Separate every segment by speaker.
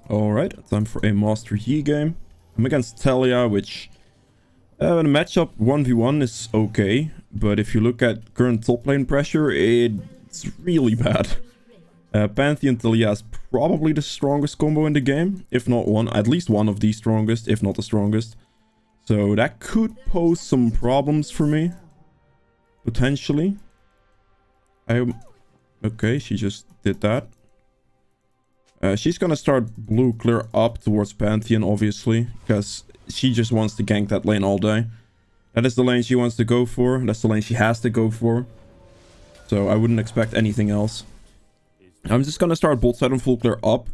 Speaker 1: Alright, time for a Master Yi game. I'm against Talia, which the matchup 1v1 is okay, but if you look at current top lane pressure, it's really bad. Pantheon Talia is probably the strongest combo in the game, if not at least one of the strongest, if not the strongest. So that could pose some problems for me, potentially. Okay, she just did that. She's gonna start blue clear up towards Pantheon, obviously, because she just wants to gank that lane all day. That is the lane she wants to go for. That's the lane she has to go for. So I wouldn't expect anything else. I'm just gonna start bot side and full clear up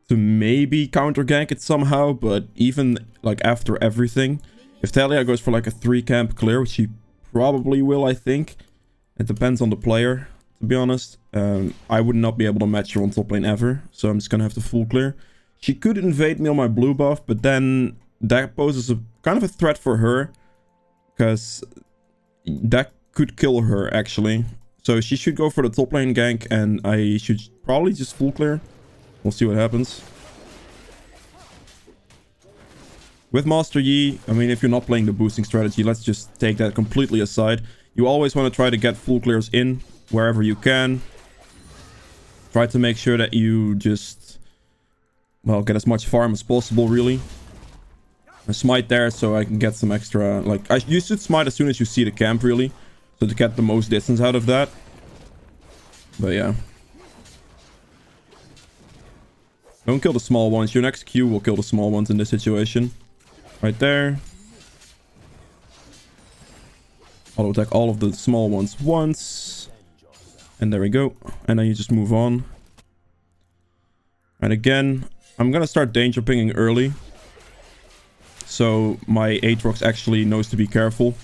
Speaker 1: to maybe counter gank it somehow, but even like after everything, if Talia goes for like a 3 camp clear, which she probably will, I think. It depends on the player, to be honest. I would not be able to match her on top lane ever, so I'm just gonna have to full clear. She could invade me on my blue buff, but then that poses a kind of a threat for her, because that could kill her actually. So she should go for the top lane gank, and I should probably just full clear. We'll see what happens. With Master Yi, I mean, if you're not playing the boosting strategy, let's just take that completely aside. You always want to try to get full clears in wherever you can. Try to make sure that you just, well, get as much farm as possible, really. I smite there so I can get some extra, like, you should smite as soon as you see the camp, really. So to get the most distance out of that. But yeah. Don't kill the small ones. Your next Q will kill the small ones in this situation. Right there. Auto attack all of the small ones once. And there we go. And then you just move on. And again, I'm gonna start danger pinging early. So my Aatrox actually knows to be careful.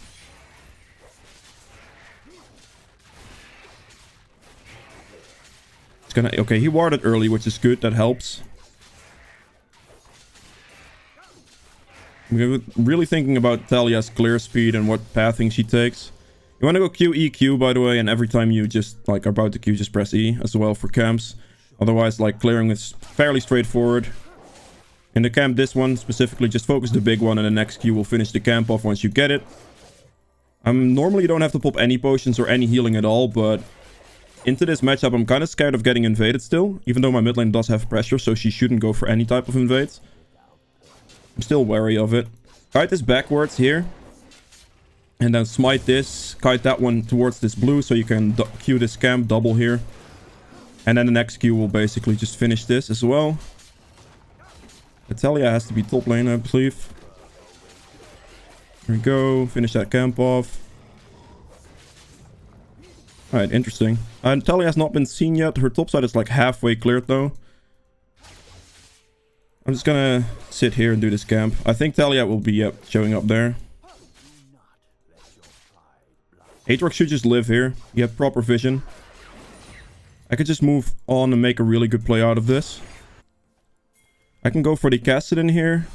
Speaker 1: It's gonna... Okay, he warded early, which is good. That helps. I'm really thinking about Talia's clear speed and what pathing she takes. You want to go Q, E, Q, by the way, and every time you just, like, are about to Q, just press E as well for camps. Otherwise, like, clearing is fairly straightforward. In the camp, this one, specifically, just focus the big one, and the next Q will finish the camp off once you get it. Normally, you don't have to pop any potions or any healing at all, but into this matchup, I'm kind of scared of getting invaded still, even though my mid lane does have pressure, so she shouldn't go for any type of invades. I'm still wary of it. Kite this backwards here. And then smite this. Kite that one towards this blue so you can Q this camp double here. And then the next Q will basically just finish this as well. Talia has to be top lane, I believe. There we go. Finish that camp off. Alright, interesting. Talia has not been seen yet. Her top side is like halfway cleared though. I'm just gonna sit here and do this camp. I think Talia will be showing up there. Aatrox should just live here. You have proper vision. I could just move on and make a really good play out of this. I can go for the Kassadin here.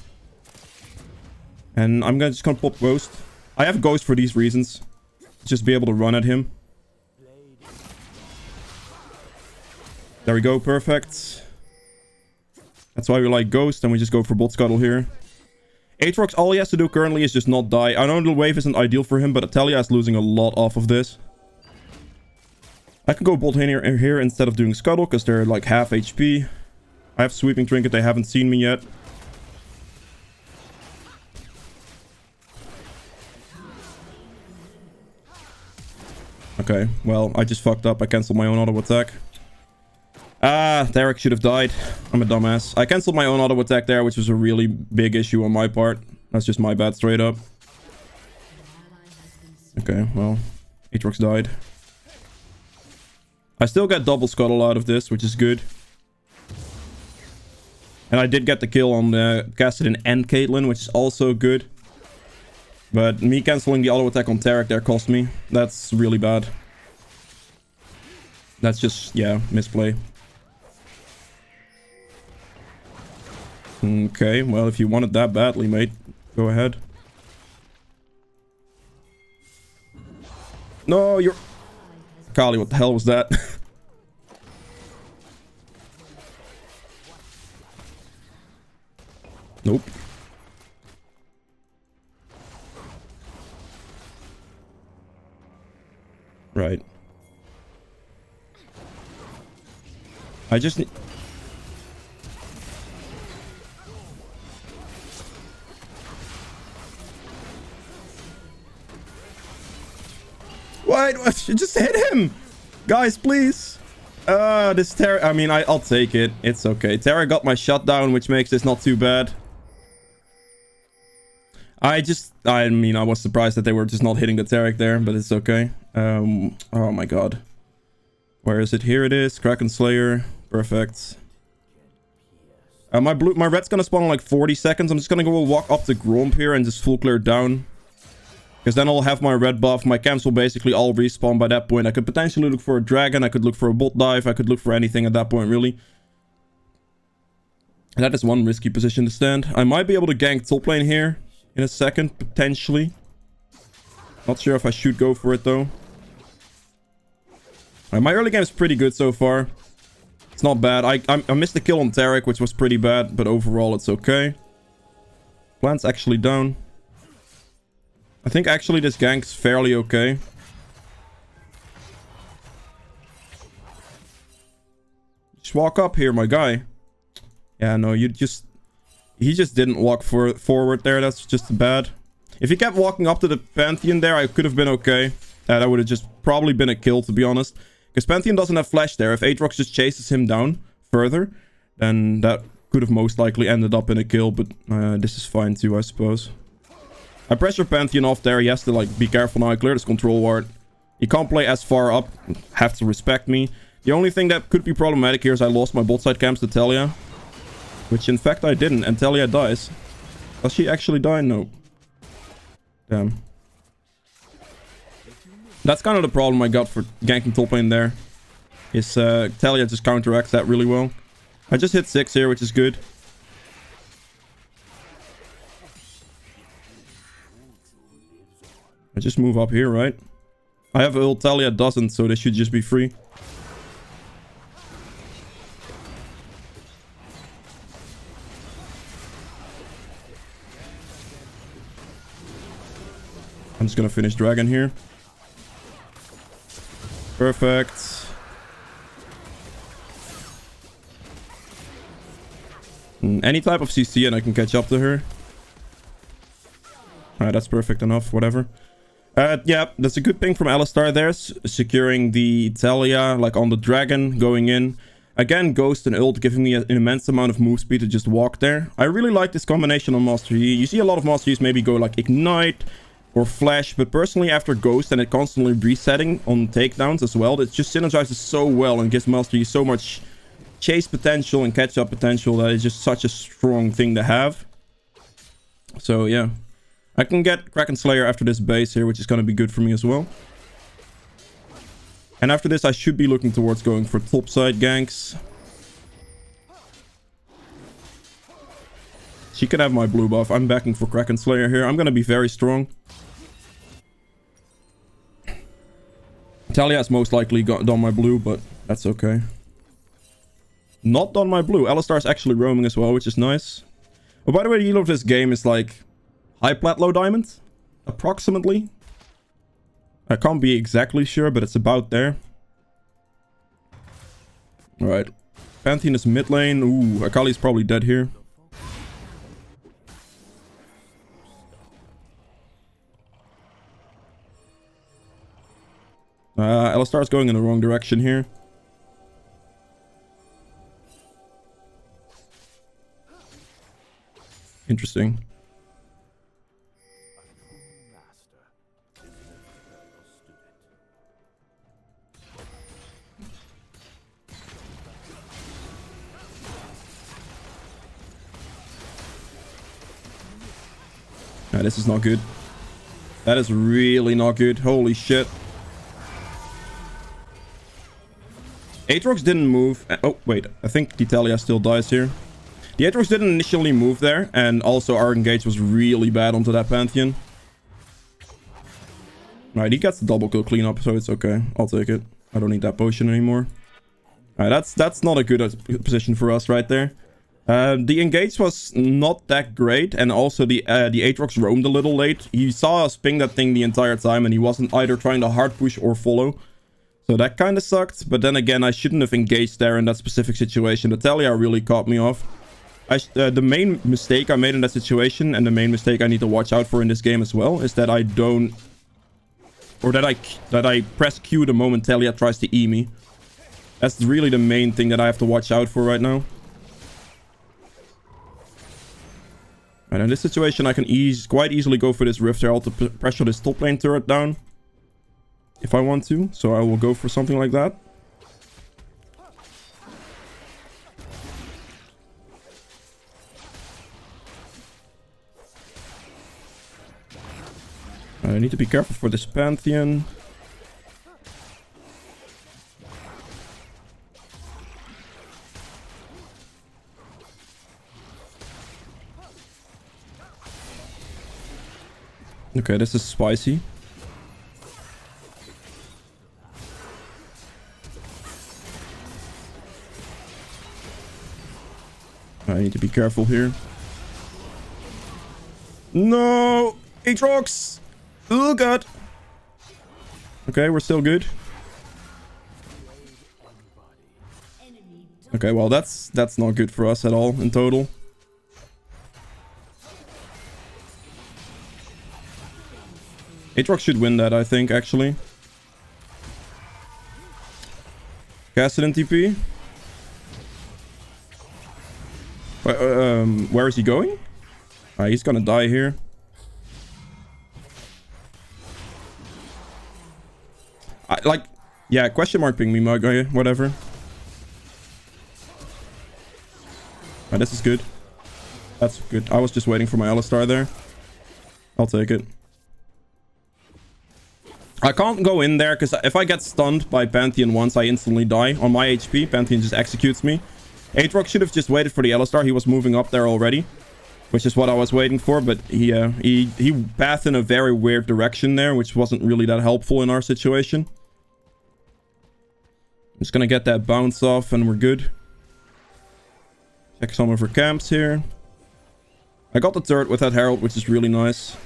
Speaker 1: And I'm just gonna pop Ghost. I have Ghost for these reasons. Just be able to run at him. There we go, perfect. That's why we like Ghost, and we just go for bot scuttle here. Aatrox, all he has to do currently is just not die. I know the wave isn't ideal for him, but Talia is losing a lot off of this. I can go bot here instead of doing scuttle, because they're like half HP. I have sweeping trinket, they haven't seen me yet. Okay, well, I just fucked up. I canceled my own auto attack. Derek should have died. I'm a dumbass. I cancelled my own auto attack there, which was a really big issue on my part. That's just my bad, straight up. Okay, well, Aatrox died. I still got double scuttle out of this, which is good. And I did get the kill on Kassadin and Caitlyn, which is also good. But me cancelling the auto attack on Tarek there cost me. That's really bad. That's just, yeah, misplay. Okay, well, if you want it that badly, mate, go ahead. No, you're... Kali, what the hell was that? Nope. Right. I just need... What? You just hit him! Guys, please! This Terra... I mean, I'll take it. It's okay. Terra got my shutdown, which makes this not too bad. I mean, I was surprised that they were just not hitting the Terra there, but it's okay. Oh my god. Where is it? Here it is. Kraken Slayer. Perfect. My red's gonna spawn in like 40 seconds. I'm just gonna go walk up the Gromp here and just full clear down. Because then I'll have my red buff. My camps will basically all respawn by that point. I could potentially look for a dragon. I could look for a bot dive. I could look for anything at that point, really. And that is one risky position to stand. I might be able to gank top lane here in a second, potentially. Not sure if I should go for it, though. My early game is pretty good so far. It's not bad. I missed the kill on Tarek, which was pretty bad. But overall, it's okay. Plant's actually down. I think actually this gank's fairly okay. Just walk up here, my guy. Yeah, no, he just didn't walk forward there. That's just bad. If he kept walking up to the Pantheon there, I could have been okay. That would have just probably been a kill, to be honest. Because Pantheon doesn't have flash there. If Aatrox just chases him down further, then that could have most likely ended up in a kill. But this is fine too, I suppose. I pressure Pantheon off there. He has to like be careful now. I clear this control ward. He can't play as far up. Have to respect me. The only thing that could be problematic here is I lost my bot side camps to Talia. Which in fact I didn't. And Talia dies. Does she actually die? No. Damn. That's kind of the problem I got for ganking top lane there. Is Talia just counteracts that really well. I just hit 6 here, which is good. I just move up here, right? I have ult, Talia doesn't, so they should just be free. I'm just gonna finish dragon here. Perfect. Any type of CC and I can catch up to her. Alright, that's perfect enough, whatever. Yeah, that's a good ping from Alistar there. Securing the Talia, like on the dragon, going in. Again, Ghost and ult giving me an immense amount of move speed to just walk there. I really like this combination on Master Yi. You see a lot of Master Yis maybe go like Ignite or Flash, but personally after Ghost and it constantly resetting on takedowns as well, it just synergizes so well and gives Master Yi so much chase potential and catch up potential that is just such a strong thing to have. So yeah. I can get Kraken Slayer after this base here, which is going to be good for me as well. And after this, I should be looking towards going for topside ganks. She can have my blue buff. I'm backing for Kraken Slayer here. I'm going to be very strong. Talia has most likely done my blue, but that's okay. Not done my blue. Alistar is actually roaming as well, which is nice. Oh, by the way, the elo of this game is like high plat, low diamond, approximately. I can't be exactly sure, but it's about there. Alright. Pantheon is mid lane. Ooh, Akali's probably dead here. Alistar's going in the wrong direction here. Interesting. Nah, this is not good. That is really not good. Holy shit. Aatrox didn't move. Oh, wait. I think the Talia still dies here. The Aatrox didn't initially move there. And also our engage was really bad onto that Pantheon. Alright, he gets the double kill cleanup, so it's okay. I'll take it. I don't need that potion anymore. Alright, that's not a good position for us right there. The engage was not that great, and also the Aatrox roamed a little late. He saw us ping that thing the entire time, and he wasn't either trying to hard push or follow. So that kind of sucked, but then again, I shouldn't have engaged there in that specific situation. The Talia really caught me off. The main mistake I made in that situation, and the main mistake I need to watch out for in this game as well, is that I don't... Or that I press Q the moment Talia tries to E me. That's really the main thing that I have to watch out for right now. And in this situation, I can quite easily go for this Rift Herald to pressure this top lane turret down. If I want to. So I will go for something like that. I need to be careful for this Pantheon. Okay, this is spicy. I need to be careful here. No! Aatrox! Oh god! Okay, we're still good. Okay, well that's not good for us at all in total. Aatrox should win that, I think, actually. Cast it in TP. Where is he going? He's gonna die here. Yeah, question mark ping me, mug, whatever. This is good. That's good. I was just waiting for my Alistar there. I'll take it. I can't go in there, because if I get stunned by Pantheon once, I instantly die. On my HP, Pantheon just executes me. Aatrox should have just waited for the Alistar. He was moving up there already, which is what I was waiting for, but he pathed in a very weird direction there, which wasn't really that helpful in our situation. I'm just gonna get that bounce off, and we're good. Check some of our camps here. I got the turret with that Herald, which is really nice.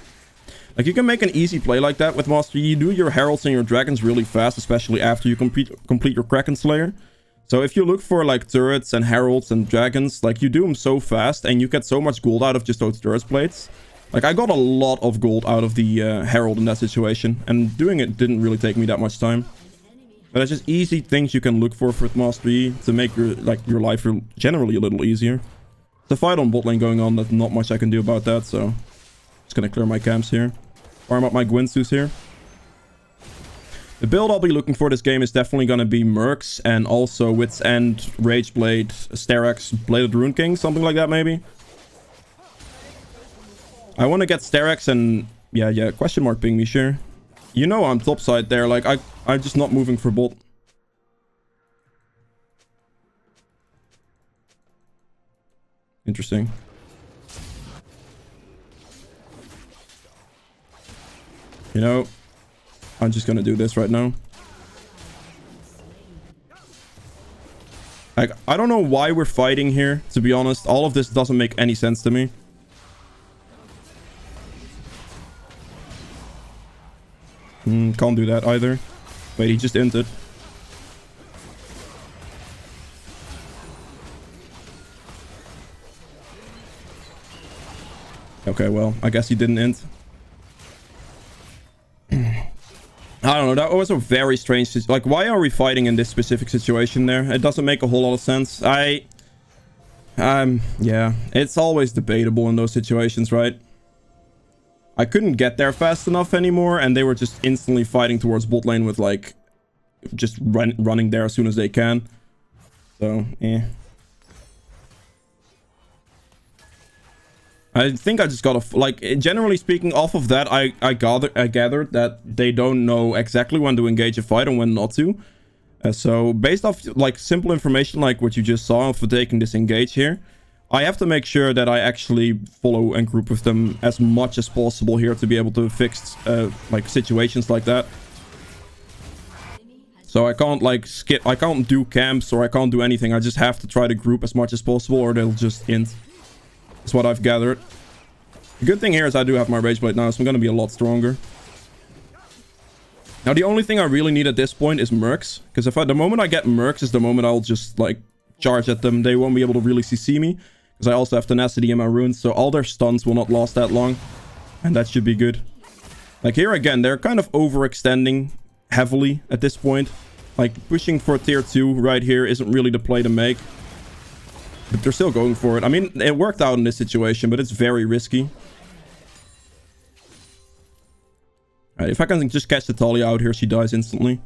Speaker 1: Like, you can make an easy play like that with Master Yi. You do your Heralds and your Dragons really fast, especially after you complete your Kraken Slayer. So if you look for, like, turrets and Heralds and Dragons, like, you do them so fast, and you get so much gold out of just those turret plates. Like, I got a lot of gold out of the Herald in that situation, and doing it didn't really take me that much time. But it's just easy things you can look for with Master Yi to make your life generally a little easier. The fight on bot lane going on, there's not much I can do about that, so... Just gonna clear my camps here. Farm up my Gwynsus here. The build I'll be looking for this game is definitely gonna be Mercs and also Wits End, Rageblade, Sterak's, Bladed Rune King, something like that maybe. I want to get Sterak's and... Yeah, question mark ping me, sure. You know I'm topside there, like I'm just not moving for bot. Interesting. You know, I'm just gonna do this right now. Like, I don't know why we're fighting here, to be honest. All of this doesn't make any sense to me. Can't do that either. Wait, he just inted. Okay, well, I guess he didn't int. I don't know, that was a very strange... Like, why are we fighting in this specific situation there? It doesn't make a whole lot of sense. Yeah, it's always debatable in those situations, right? I couldn't get there fast enough anymore, and they were just instantly fighting towards bot lane with, like, just running there as soon as they can. So, eh. I think I just got like, generally speaking, off of that, I gathered that they don't know exactly when to engage a fight and when not to. So based off like simple information like what you just saw for taking this engage here, I have to make sure that I actually follow and group with them as much as possible here to be able to fix like situations like that. So I can't like skip, I can't do camps or I can't do anything. I just have to try to group as much as possible or they'll just int. That's what I've gathered. The good thing here is I do have my Rage Blade now, so I'm going to be a lot stronger. Now the only thing I really need at this point is Mercs. Because if the moment I get Mercs is the moment I'll just like charge at them. They won't be able to really CC me. Because I also have Tenacity in my runes, so all their stuns will not last that long. And that should be good. Like here again, they're kind of overextending heavily at this point. Like pushing for tier 2 right here isn't really the play to make. But they're still going for it. I mean, it worked out in this situation, but it's very risky. Alright, if I can just catch the Talia out here, she dies instantly.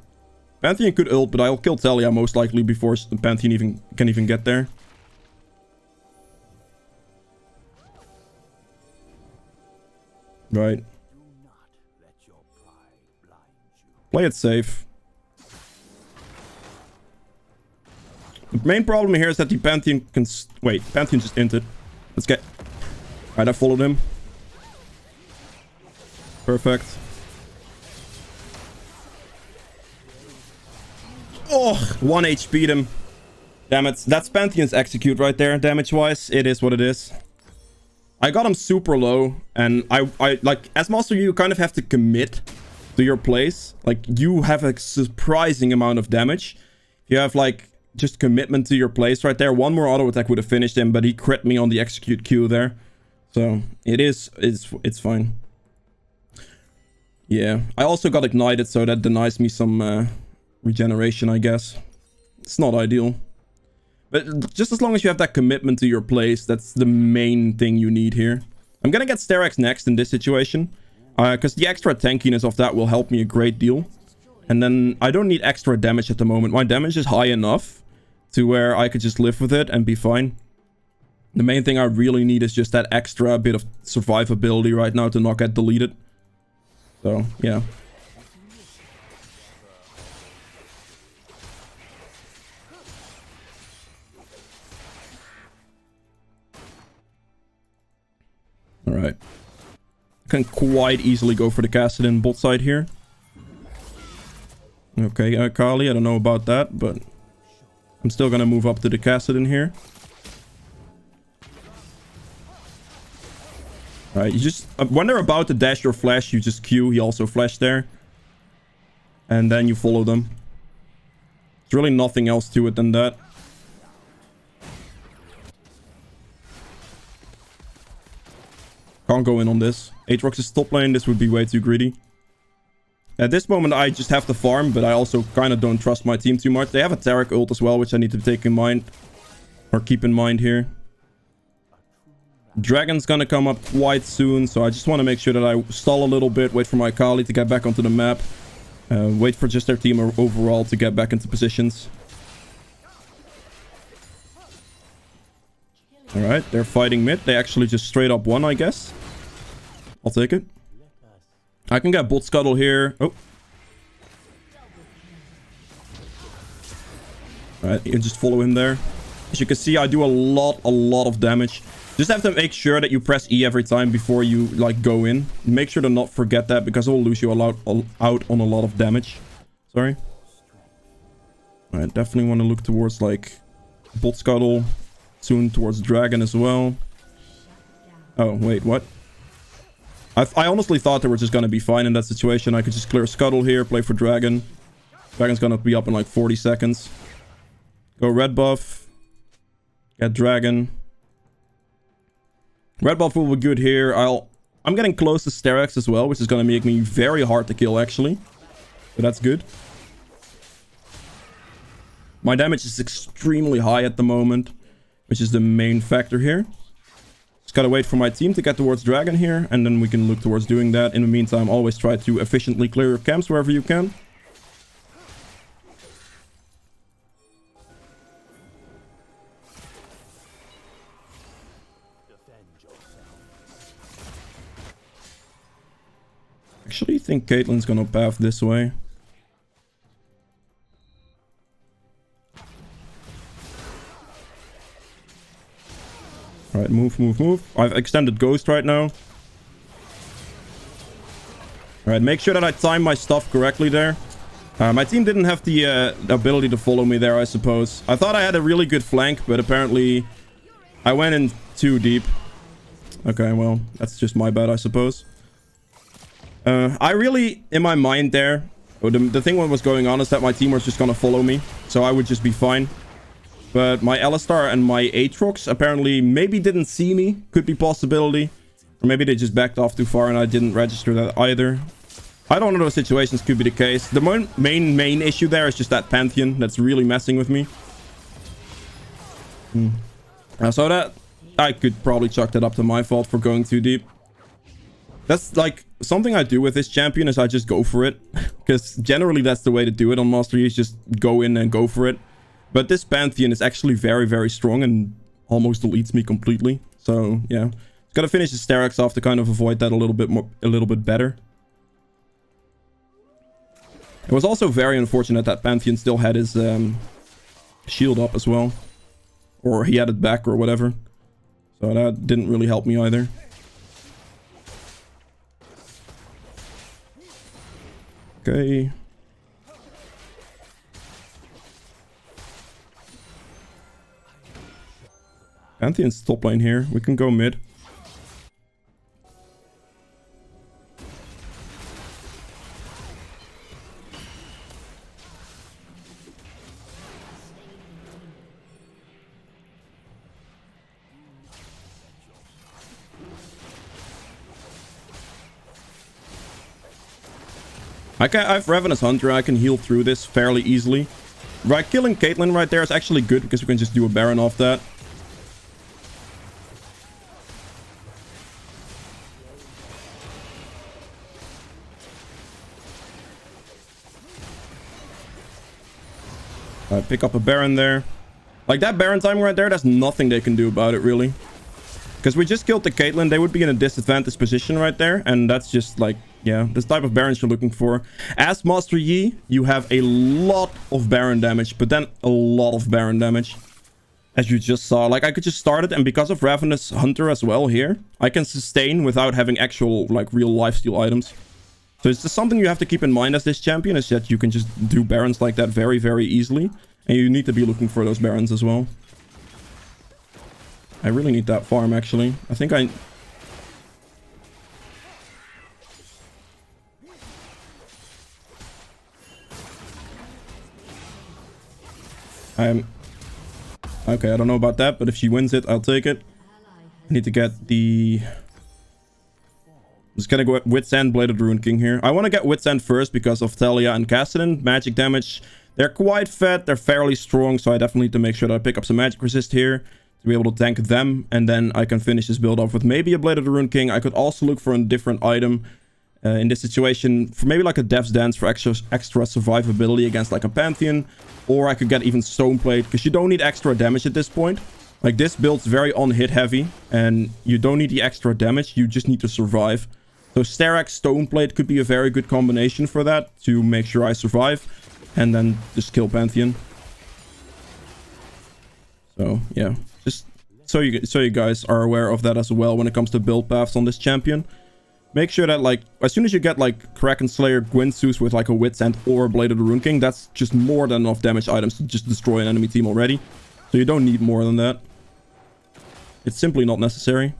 Speaker 1: Pantheon could ult, but I'll kill Talia most likely before the Pantheon can even get there. Right. Play it safe. The main problem here is that the Pantheon can... Wait, Pantheon just inted. Let's get... Alright, I followed him. Perfect. Oh, 1 HP'd him. Damn it. That's Pantheon's execute right there, damage-wise. It is what it is. I got him super low, and I like, as Master, you kind of have to commit to your plays. Like, you have a surprising amount of damage. You have, like, just commitment to your plays right there. One more auto attack would have finished him, but he crit me on the execute Q there. So, it's fine. Yeah. I also got ignited, so that denies me some regeneration, I guess. It's not ideal. But just as long as you have that commitment to your plays, that's the main thing you need here. I'm gonna get Sterex next in this situation. Because the extra tankiness of that will help me a great deal. And then I don't need extra damage at the moment. My damage is high enough to where I could just live with it and be fine. The main thing I really need is just that extra bit of survivability right now to not get deleted. So, yeah. Alright. Can quite easily go for the Kassadin bot side here. Okay, Kali, I don't know about that, but I'm still gonna move up to the Kassadin here. Alright, you just... when they're about to dash your flash, you just Q. He also flashed there. And then you follow them. There's really nothing else to it than that. Can't go in on this. Aatrox is top lane. This would be way too greedy. At this moment, I just have to farm, but I also kind of don't trust my team too much. They have a Taric ult as well, which I need to take in mind. Or keep in mind here. Dragon's gonna come up quite soon, so I just want to make sure that I stall a little bit, wait for my Kali to get back onto the map. Wait for just their team overall to get back into positions. Alright, they're fighting mid. They actually just straight up won, I guess. I'll take it. I can get Bolt Scuttle here. Oh. Alright, you can just follow him there. As you can see, I do a lot of damage. Just have to make sure that you press E every time before you, like, go in. Make sure to not forget that, because it will lose you out on a lot of damage. Sorry. Alright, definitely want to look towards, like, Bolt Scuttle. Soon towards Dragon as well. Oh, wait, what? I honestly thought they were just gonna be fine in that situation. I could just clear Scuttle here, play for Dragon. Dragon's gonna be up in like 40 seconds. Go red buff. Get Dragon. Red buff will be good here. I'm getting close to Sterex as well, which is gonna make me very hard to kill actually. But that's good. My damage is extremely high at the moment, which is the main factor here. Just gotta wait for my team to get towards Dragon here, and then we can look towards doing that. In the meantime, always try to efficiently clear your camps wherever you can. Actually, I think Caitlyn's gonna path this way. Alright, move. I've extended Ghost right now. Alright, make sure that I time my stuff correctly there. My team didn't have the ability to follow me there, I suppose. I thought I had a really good flank, but apparently I went in too deep. Okay, well, that's just my bad, I suppose. I really, in my mind there, the thing what was going on is that my team was just gonna follow me, so I would just be fine. But my Alistar and my Aatrox apparently maybe didn't see me. Could be possibility. Or maybe they just backed off too far and I didn't register that either. I don't know, those situations could be the case. The main issue there is just that Pantheon that's really messing with me. So that I could probably chalk that up to my fault for going too deep. That's like something I do with this champion is I just go for it. Because generally that's the way to do it on Master Yi, is just go in and go for it. But this Pantheon is actually very, very strong and almost deletes me completely. So yeah, gotta finish the Steraks off to kind of avoid that a little bit better. It was also very unfortunate that Pantheon still had his shield up as well. Or he had it back or whatever. So that didn't really help me either. Okay. Pantheon's top lane here. We can go mid. I have Ravenous Hunter. I can heal through this fairly easily. Right, killing Caitlyn right there is actually good because we can just do a Baron off that. I pick up a Baron there. Like that Baron timing right there, there's nothing they can do about it really. Because we just killed the Caitlyn, they would be in a disadvantaged position right there. And that's just like, yeah, this type of Barons you're looking for. As Master Yi, you have a lot of Baron damage, but then a lot of Baron damage. As you just saw, like I could just start it, and because of Ravenous Hunter as well here, I can sustain without having actual, like, real lifesteal items. So it's just something you have to keep in mind as this champion, is that you can just do Barons like that very, very easily. And you need to be looking for those Barons as well. I really need that farm, actually. I think okay, I don't know about that, but if she wins it, I'll take it. I need to get the... I'm just gonna go at Wits End, Blade of the Rune King here. I want to get Wits End first because of Talia and Kassadin. Magic damage. They're quite fat, they're fairly strong, so I definitely need to make sure that I pick up some magic resist here to be able to tank them, and then I can finish this build off with maybe a Blade of the Rune King. I could also look for a different item in this situation, for maybe like a Death's Dance for extra survivability against like a Pantheon, or I could get even Stoneplate, because you don't need extra damage at this point. Like this build's very on-hit heavy, and you don't need the extra damage, you just need to survive. So Steraks, Stoneplate could be a very good combination for that, to make sure I survive. And then just kill Pantheon. So, yeah. Just so you guys are aware of that as well when it comes to build paths on this champion. Make sure that, like, as soon as you get, like, Kraken Slayer, Gwynsus with, like, a Wits End or Blade of the Rune King, that's just more than enough damage items to just destroy an enemy team already. So you don't need more than that. It's simply not necessary.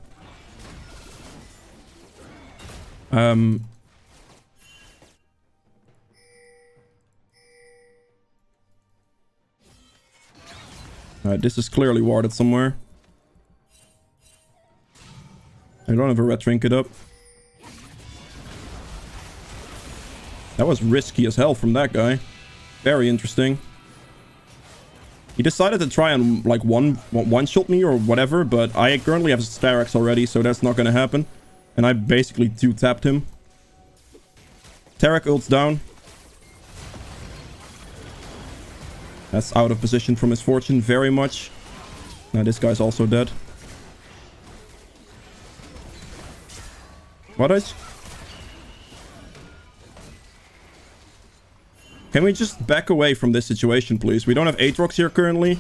Speaker 1: Alright, this is clearly warded somewhere. I don't have a red trinket up. That was risky as hell from that guy. Very interesting. He decided to try and like one-shot me or whatever, but I currently have Steraks already, so that's not gonna happen. And I basically two-tapped him. Tarak ults down. That's out of position from his fortune very much. Now this guy's also dead. What is? Can we just back away from this situation, please? We don't have Aatrox here currently.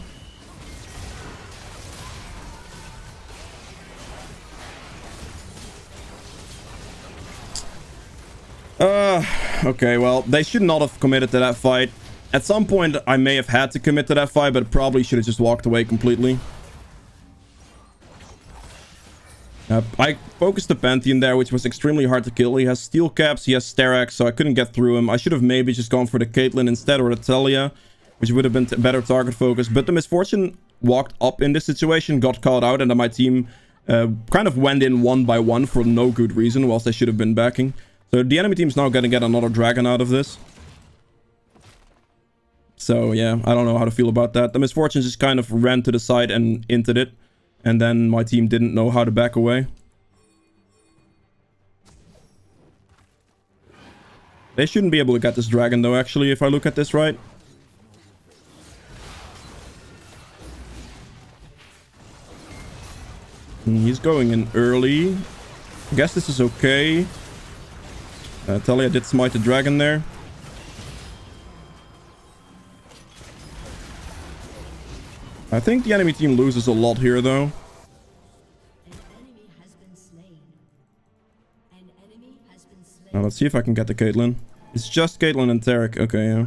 Speaker 1: Okay, well, they should not have committed to that fight. At some point, I may have had to commit to that fight, but probably should have just walked away completely. I focused the Pantheon there, which was extremely hard to kill. He has steel caps, he has Steraks, so I couldn't get through him. I should have maybe just gone for the Caitlyn instead, or the Talia, which would have been better target focus. But the Misfortune walked up in this situation, got caught out, and then my team kind of went in one by one for no good reason, whilst they should have been backing. So the enemy team's now going to get another dragon out of this. So yeah, I don't know how to feel about that. The Misfortune just kind of ran to the side and inted it. And then my team didn't know how to back away. They shouldn't be able to get this dragon though, actually, if I look at this right. He's going in early. I guess this is okay. Talia did smite the dragon there. I think the enemy team loses a lot here, though.
Speaker 2: An enemy has been slain. An enemy has been slain.
Speaker 1: Now, let's see if I can get the Caitlyn. It's just Caitlyn and Tarek. Okay,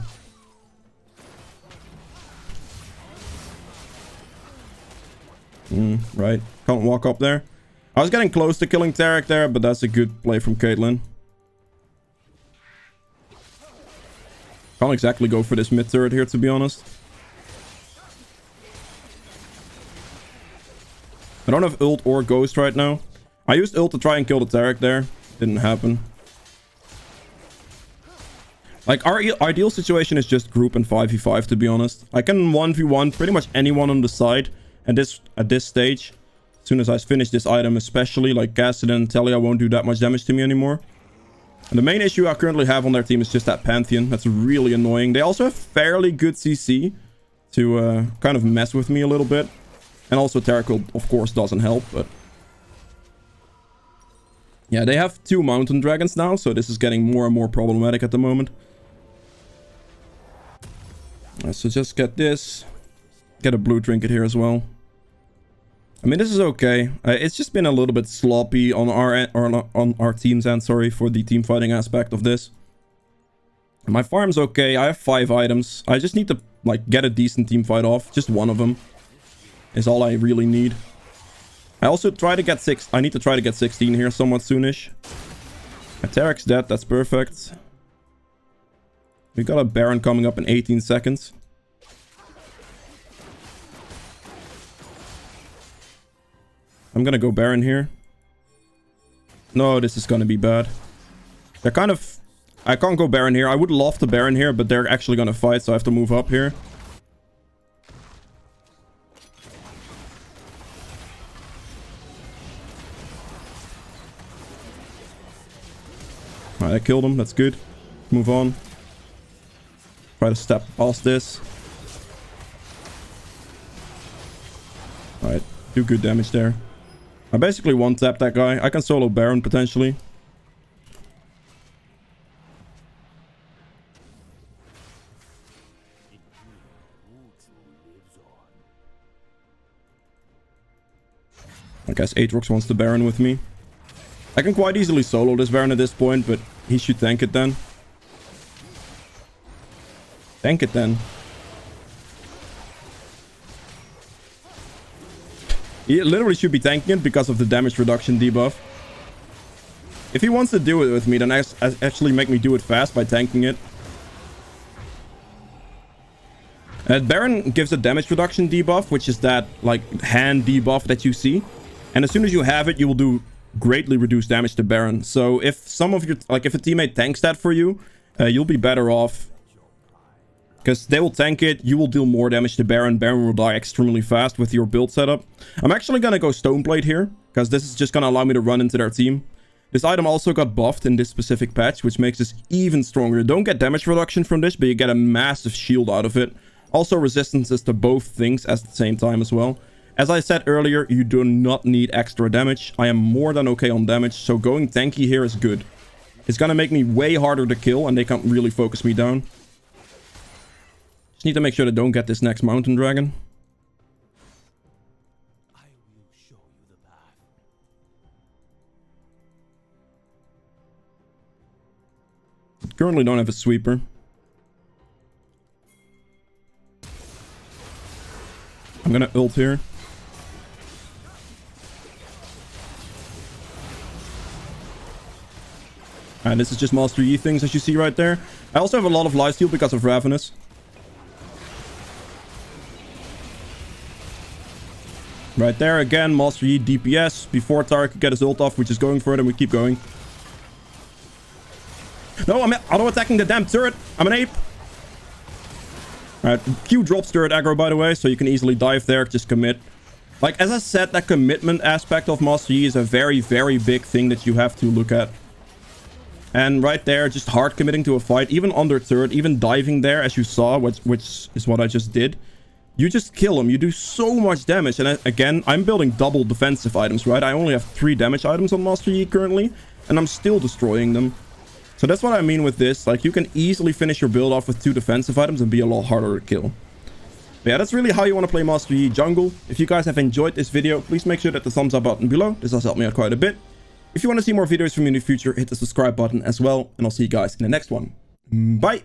Speaker 1: yeah. Right. Can't walk up there. I was getting close to killing Tarek there, but that's a good play from Caitlyn. Can't exactly go for this mid turret here, to be honest. I don't have ult or ghost right now. I used ult to try and kill the Tarek there. Didn't happen. Like, our ideal situation is just group and 5v5, to be honest. I can 1v1 pretty much anyone on the side at this stage. As soon as I finish this item, especially, like Cassidy and Talia won't do that much damage to me anymore. And the main issue I currently have on their team is just that Pantheon. That's really annoying. They also have fairly good CC to kind of mess with me a little bit. And also Tarek, of course, doesn't help, but... yeah, they have 2 mountain dragons now, so this is getting more and more problematic at the moment. So just get this. Get a blue trinket here as well. I mean, this is okay. It's just been a little bit sloppy on our team's end, sorry, for the team fighting aspect of this. My farm's okay. I have 5 items. I just need to, like, get a decent team fight off. Just one of them is all I really need. I also try to get 6. I need to try to get 16 here somewhat soonish. My Tarek's dead. That's perfect. We got a Baron coming up in 18 seconds. I'm gonna go Baron here. No, this is gonna be bad. They're kind of... I can't go Baron here. I would love to Baron here, but they're actually gonna fight, so I have to move up here. Alright, I killed him. That's good. Move on. Try to step past this. Alright, do good damage there. I basically one-tap that guy. I can solo Baron potentially. I guess Aatrox wants the Baron with me. I can quite easily solo this Baron at this point, but he should tank it then. Tank it then. He literally should be tanking it because of the damage reduction debuff. If he wants to do it with me, then actually make me do it fast by tanking it. Baron gives a damage reduction debuff, which is that, like, hand debuff that you see. And as soon as you have it, you will do greatly reduced damage to Baron. So if some of your, like, if a teammate tanks that for you, you'll be better off. Because they will tank it, you will deal more damage to Baron. Baron will die extremely fast with your build setup. I'm actually going to go Stoneblade here, because this is just going to allow me to run into their team. This item also got buffed in this specific patch, which makes this even stronger. You don't get damage reduction from this, but you get a massive shield out of it. Also resistances to both things at the same time as well. As I said earlier, you do not need extra damage. I am more than okay on damage, so going tanky here is good. It's going to make me way harder to kill, and they can't really focus me down. Just need to make sure they don't get this next mountain dragon.
Speaker 3: I will show you the path.
Speaker 1: Currently don't have a sweeper. I'm gonna ult here. And this is just Master Yi things, as you see right there. I also have a lot of lifesteal because of Ravenous. Right there, again, Master Yi DPS. Before Tarek could get his ult off, we're just going for it and we keep going. No, I'm auto-attacking the damn turret. I'm an ape. Alright, Q drops turret aggro, by the way, so you can easily dive there, just commit. Like, as I said, that commitment aspect of Master Yi is a very, very big thing that you have to look at. And right there, just hard committing to a fight, even under turret, even diving there, as you saw, which is what I just did. You just kill him. You do so much damage. And again, I'm building double defensive items, right? I only have 3 damage items on Master Yi currently, and I'm still destroying them. So that's what I mean with this. Like, you can easily finish your build off with 2 defensive items and be a lot harder to kill. But yeah, that's really how you want to play Master Yi jungle. If you guys have enjoyed this video, please make sure that the thumbs up button below. This has helped me out quite a bit. If you want to see more videos from me in the future, hit the subscribe button as well. And I'll see you guys in the next one. Bye!